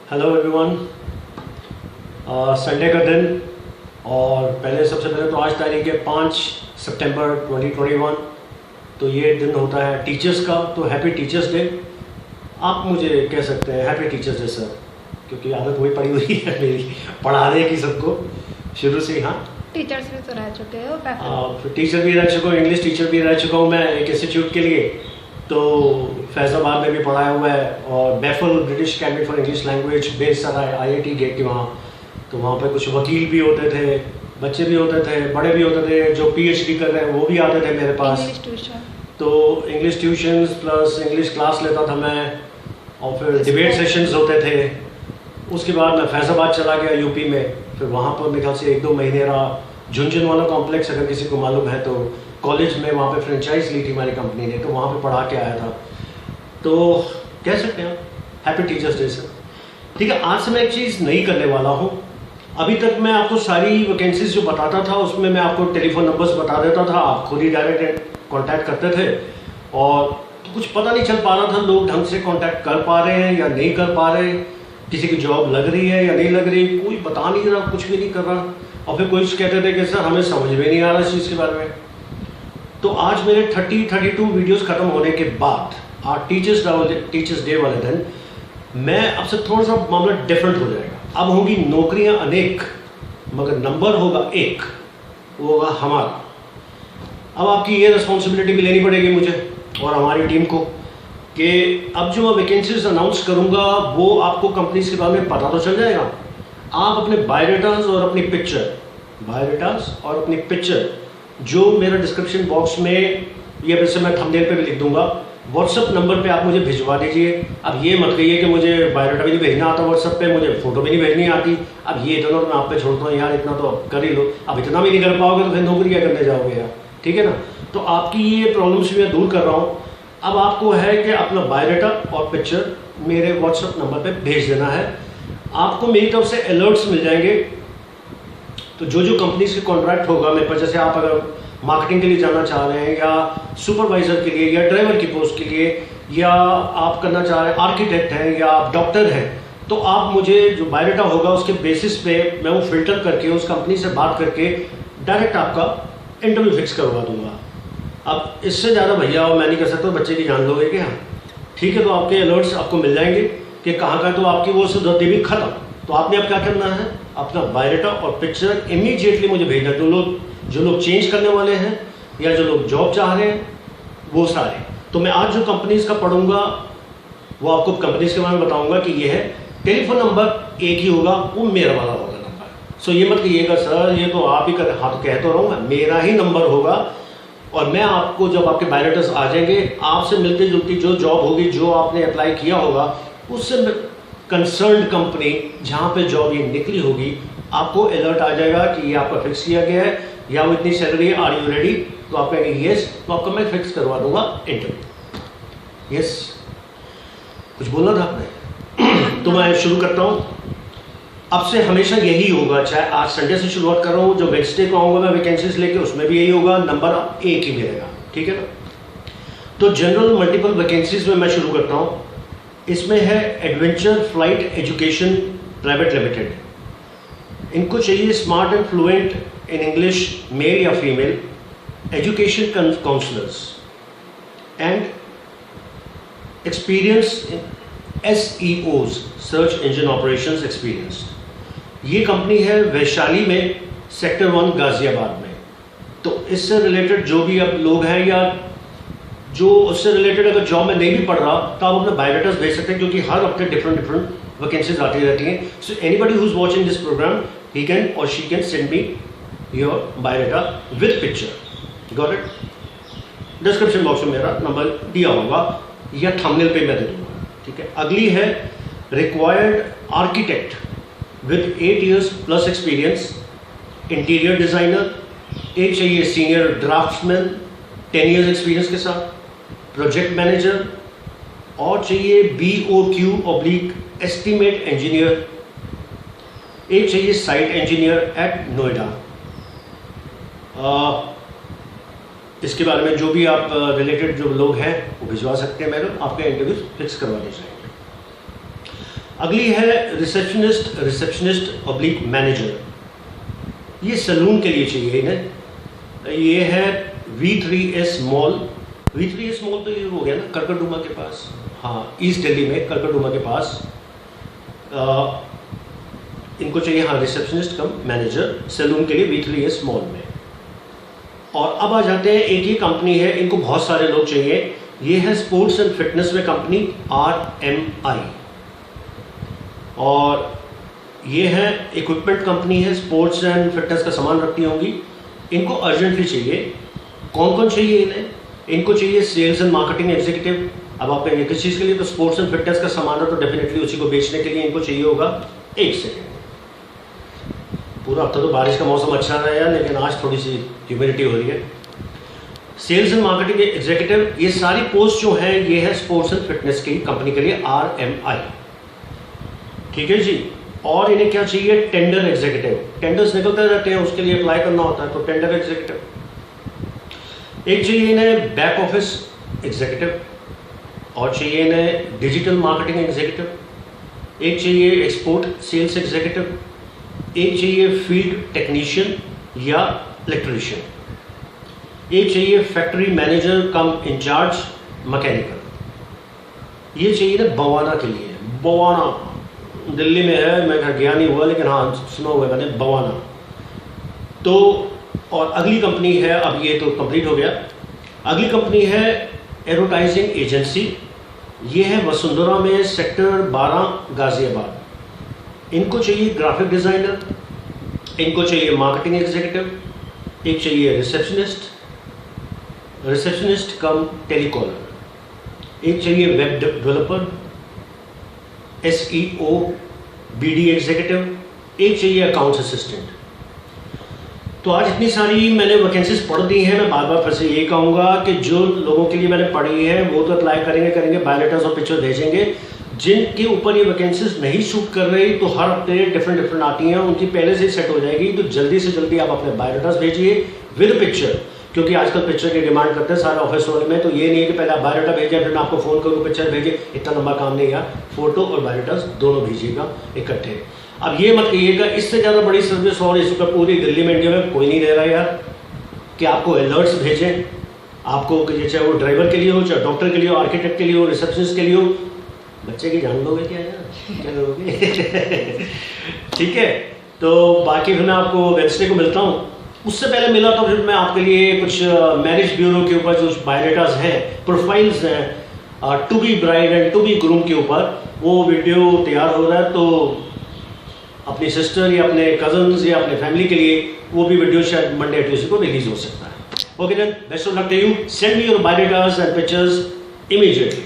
Hello everyone. Sunday का दिन और सबसे पहले तो आज तारीख है 5 सितंबर 2021। तो ये दिन होता है टीचर्स का, तो हैप्पी टीचर्स डे। आप मुझे कह सकते हैं हैप्पी टीचर्स डे सर, क्योंकि आदत वही पड़ी हुई है मेरी पढ़ाने की सबको शुरू से। हाँ, टीचर्स भी तो रह चुके हो। टीचर भी रह चुका हूँ, इंग्लिश टीचर भी रह चुका हूँ मैं एक इंस्टीट्यूट के लिए, तो फैज़ाबाद में भी पढ़ाया हुआ है। और बैफल British Academy for English Language based IIT gate के वहाँ, तो वहाँ पे कुछ वकील भी होते थे, बच्चे भी होते थे, बड़े भी होते थे, जो PhD कर रहे हैं वो भी आते थे मेरे पास। तो English tuitions plus English class लेता था मैं, और फिर डिबेट सेशंस होते थे। उसके बाद मैं फैज़ाबाद चला गया यूपी में, फिर वहाँ पर मेरे ख्याल से 1-2 महीने रहा। झुंझुनवाला कॉम्प्लेक्स अगर किसी को मालूम है तो, कॉलेज में वहाँ पे फ्रेंचाइज ली थी हमारी कंपनी ने, तो वहाँ पे पढ़ा के आया था। तो कह सकते हैं हैप्पी टीचर्स डे सर। ठीक है, आज से मैं एक चीज़ नहीं करने वाला हूँ। अभी तक मैं आपको सारी वैकेंसीज जो बताता था उसमें मैं आपको टेलीफोन नंबर्स बता देता था, आप खुद ही डायरेक्ट कॉन्टैक्ट करते थे, और तो कुछ पता नहीं चल पा रहा था लोग ढंग से कॉन्टैक्ट कर पा रहे हैं या नहीं कर पा रहे, किसी की जॉब लग रही है या नहीं लग रही, कोई बता नहीं रहा, कुछ भी नहीं कर रहा। और फिर कोई कहते थे कि सर हमें समझ में नहीं आ रहा इस चीज़ के बारे में। तो आज मेरे 32 वीडियोस खत्म होने के बाद आज टीचर्स डे वाले दिन मैं आपसे थोड़ा सा मामला डिफरेंट हो जाएगा। अब होंगी नौकरियां अनेक मगर नंबर होगा एक, वो होगा हमारा। अब आपकी ये रिस्पॉन्सिबिलिटी भी लेनी पड़ेगी मुझे और हमारी टीम को कि अब जो मैं वैकेंसीज अनाउंस करूंगा वो आपको कंपनीज के बारे में पता तो चल जाएगा। आप अपने बायोडाटास और अपनी पिक्चर जो मेरा डिस्क्रिप्शन बॉक्स में, या वैसे मैं थंबनेल पे भी लिख दूंगा, व्हाट्सअप नंबर पे आप मुझे भिजवा दीजिए। अब ये मत कहिए कि मुझे बायोडाटा भी नहीं भेजना आता व्हाट्सअप पे, मुझे फोटो भी नहीं भेजनी आती। अब ये दोनों मैं आप पे छोड़ता हूँ यार, इतना तो कर ही लो। अब इतना भी नहीं कर पाओगे तो फिर नौकरी क्या करने जाओगे यार, ठीक है ना। तो आपकी ये प्रॉब्लम्स भी मैं दूर कर रहा हूँ। अब आपको है कि अपना बायोडाटा और पिक्चर मेरे व्हाट्सअप नंबर पर भेज देना है। आपको मेरी तरफ से अलर्ट्स मिल जाएंगे। तो जो कंपनीज के कॉन्ट्रैक्ट होगा मेरे पास, जैसे आप अगर मार्केटिंग के लिए जाना चाह रहे हैं या सुपरवाइजर के लिए या ड्राइवर की पोस्ट के लिए, या आप करना चाह रहे हैं आर्किटेक्ट हैं या आप डॉक्टर हैं, तो आप मुझे जो बायोडाटा होगा उसके बेसिस पे मैं वो फिल्टर करके उस कंपनी से बात करके डायरेक्ट आपका इंटरव्यू फिक्स करवा दूंगा। अब इससे ज़्यादा भैया मैं नहीं कर सकता, बच्चे की जान लोगे क्या, ठीक है। तो आपके अलर्ट्स आपको मिल जाएंगे कि कहाँ का, तो आपकी वो सुदर्दी भी खत्म। तो आपने अब क्या करना है, अपना बायोडाटा और पिक्चर इमीडिएटली मुझे भेजना। जो लोग चेंज करने वाले हैं या जो लोग जॉब चाह रहे हैं वो सारे। तो मैं आज जो कंपनीज का पढ़ूंगा वो आपको कंपनीज के बारे में बताऊंगा कि ये है। टेलीफोन नंबर एक ही होगा, वो मेरा वाला होगा नंबर। सो ये मत कहिएगा सर ये तो आप ही कर, हाँ तो कह तो रहा हूँ मैं, मेरा ही नंबर होगा। और मैं आपको जब आपके बायोडाटास आ जाएंगे, आपसे मिलती जुलती जो जॉब होगी, जो आपने अप्लाई किया होगा, उससे कंसर्न्ड कंपनी जहाँ पे जॉब ये निकली होगी, आपको अलर्ट आ जाएगा कि ये आपका फिक्स किया गया है या वो इतनी सैलरी है, आर यू रेडी। तो आप कहेंगे यस, तो आपका मैं फिक्स करवा दूंगा इंटरव्यू। यस, कुछ बोलना था आपने? तो मैं शुरू करता हूँ। अब से हमेशा यही होगा, चाहे आज संडे से शुरुआत कर रहा हूँ, जो वेडनेसडे को आऊँगा मैं वैकेंसीज लेके, उसमें भी यही होगा, नंबर एक ही मिलेगा, ठीक है ना। तो जनरल मल्टीपल वैकेंसीज में मैं शुरू करता हूँ। इसमें है adventure flight education private limited. इनको चाहिए smart and fluent in English, male या female, education counsellors and experience in SEOs, search engine operations experience. ये कंपनी है वैशाली में, सेक्टर 1 गाजियाबाद में। तो इससे रिलेटेड जो भी अब लोग हैं या जो उससे रिलेटेड अगर जॉब में नहीं भी पढ़ रहा, तो आप अपने बायोडाटास भेज सकते हैं, क्योंकि हर हफ्ते डिफरेंट वैकेंसीज आती रहती हैं। So anybody who is watching this program, he can or she can send me your biodata with picture. Got it? Description box में मेरा नंबर दिया होगा या थंबनेल पे मैं दे दूंगा, ठीक है। अगली है required architect with 8 years plus experience, interior designer. एक चाहिए सीनियर ड्राफ्ट्समैन 10 years एक्सपीरियंस के साथ, प्रोजेक्ट मैनेजर, और चाहिए BOQ/ एस्टीमेट इंजीनियर। एक चाहिए साइट इंजीनियर एट नोएडा। इसके बारे में जो भी आप रिलेटेड जो लोग हैं वो भिजवा सकते हैं, मैडम आपका इंटरव्यू फिक्स करवा दी जाएंगे। अगली है रिसेप्शनिस्ट पब्लिक मैनेजर। ये सैलून के लिए चाहिए इन्हें। ये है V3S मॉल। V3S मॉल तो ये हो गया ना करकटडुमा के पास, हाँ ईस्ट दिल्ली में करकटडुमा के पास। इनको चाहिए हाँ रिसेप्शनिस्ट कम मैनेजर सैलून के लिए V3S मॉल में। और अब आ जाते हैं, एक ही कंपनी है, इनको बहुत सारे लोग चाहिए। ये है स्पोर्ट्स एंड फिटनेस में कंपनी RMI, और ये है इक्विपमेंट कंपनी है, स्पोर्ट्स एंड फिटनेस का सामान रखती होंगी। इनको अर्जेंटली चाहिए। कौन कौन चाहिए इन्हें? इनको चाहिए सेल्स एंड मार्केटिंग एग्जीक्यूटिव। अब आप कहेंगे किस चीज़ के लिए? तो स्पोर्ट्स एंड फिटनेस का सामान है तो डेफिनेटली उसी को बेचने के लिए इनको चाहिए होगा। एक सेकेंड, पूरा हफ्ता तो बारिश का मौसम अच्छा रहा है, लेकिन आज थोड़ी सी ह्यूमिडिटी हो रही है। सेल्स एंड मार्केटिंग एग्जीक्यूटिव, ये सारी पोस्ट जो है ये है स्पोर्ट्स एंड फिटनेस की कंपनी के लिए RMI, ठीक है जी। और इन्हें क्या चाहिए? Tender executive. टेंडर्स निकलते रहते हैं, उसके लिए अप्लाई करना होता है, तो टेंडर एग्जीक्यूटिव। एक चाहिए इन्हें बैक ऑफिस एग्जीक्यूटिव, और चाहिए इन्हें डिजिटल मार्केटिंग एग्जीक्यूटिव, एक चाहिए एक्सपोर्ट सेल्स एग्जीक्यूटिव, एक चाहिए फील्ड टेक्नीशियन या इलेक्ट्रीशियन, एक चाहिए फैक्ट्री मैनेजर कम इंचार्ज मैकेनिकल। ये चाहिए ना बवाना के लिए। बवाना दिल्ली में है, मैं गया नहीं हुआ लेकिन हाँ सुना हुआ है मैंने बवाना। तो और अगली कंपनी है, अब ये तो कंप्लीट हो गया। अगली कंपनी है एडवर्टाइजिंग एजेंसी। ये है वसुंधरा में सेक्टर 12 गाजियाबाद। इनको चाहिए ग्राफिक डिज़ाइनर, इनको चाहिए मार्केटिंग एग्जीक्यूटिव, एक चाहिए रिसेप्शनिस्ट कम टेलीकॉलर, एक चाहिए web developer SEO BD executive, एक चाहिए अकाउंट्स असिस्टेंट। तो आज इतनी सारी मैंने वैकेंसीज पढ़ दी हैं। मैं बार बार फिर से ये कहूँगा कि जो लोगों के लिए मैंने पढ़ी है वो तो अप्लाई करेंगे, बायोडाटास और पिक्चर भेजेंगे। जिनके ऊपर ये वैकेंसीज नहीं शूट कर रही तो हर हफ्ते डिफरेंट आती हैं, उनकी पहले से ही सेट हो जाएगी। तो जल्दी से जल्दी आप अपने बायोडाटास भेजिए विद पिक्चर, क्योंकि आजकल पिक्चर की डिमांड करते हैं सारे ऑफिस वर्ल्ड में। तो ये नहीं है कि पहले आप बायोडाटा भेजें फिर मैं आपको फ़ोन करूँ पिक्चर भेजिए, इतना लंबा काम नहीं यार। फोटो और बायोडाटास दोनों भेजिएगा इकट्ठे। अब ये मत कहिएगा इससे ज़्यादा बड़ी सर्विस और इस वक्त पूरी दिल्ली में इंडिया में कोई नहीं दे रहा यार, कि आपको अलर्ट्स भेजें, आपको चाहे वो ड्राइवर के लिए हो, चाहे डॉक्टर के लिए हो, आर्किटेक्ट के लिए हो, रिसेप्शनिस्ट के लिए हो। बच्चे की जान लोगे क्या यार, क्या करोगे? ठीक है, तो बाकी फिर मैं आपको वेडनेसडे को मिलता हूँ। उससे पहले मिला तो फिर मैं आपके लिए कुछ मैरिज ब्यूरो के ऊपर जो बायोडाटास हैं, प्रोफाइल्स हैं, to be bride and to be groom के ऊपर वो वीडियो तैयार हो रहा है। तो अपनी सिस्टर या अपने कजन्स या अपने फैमिली के लिए वो भी वीडियो शायद मंडे ट्यूसडे को रिलीज हो सकता है। Okay then, best of luck to you. Send me your biodatas and pictures immediately.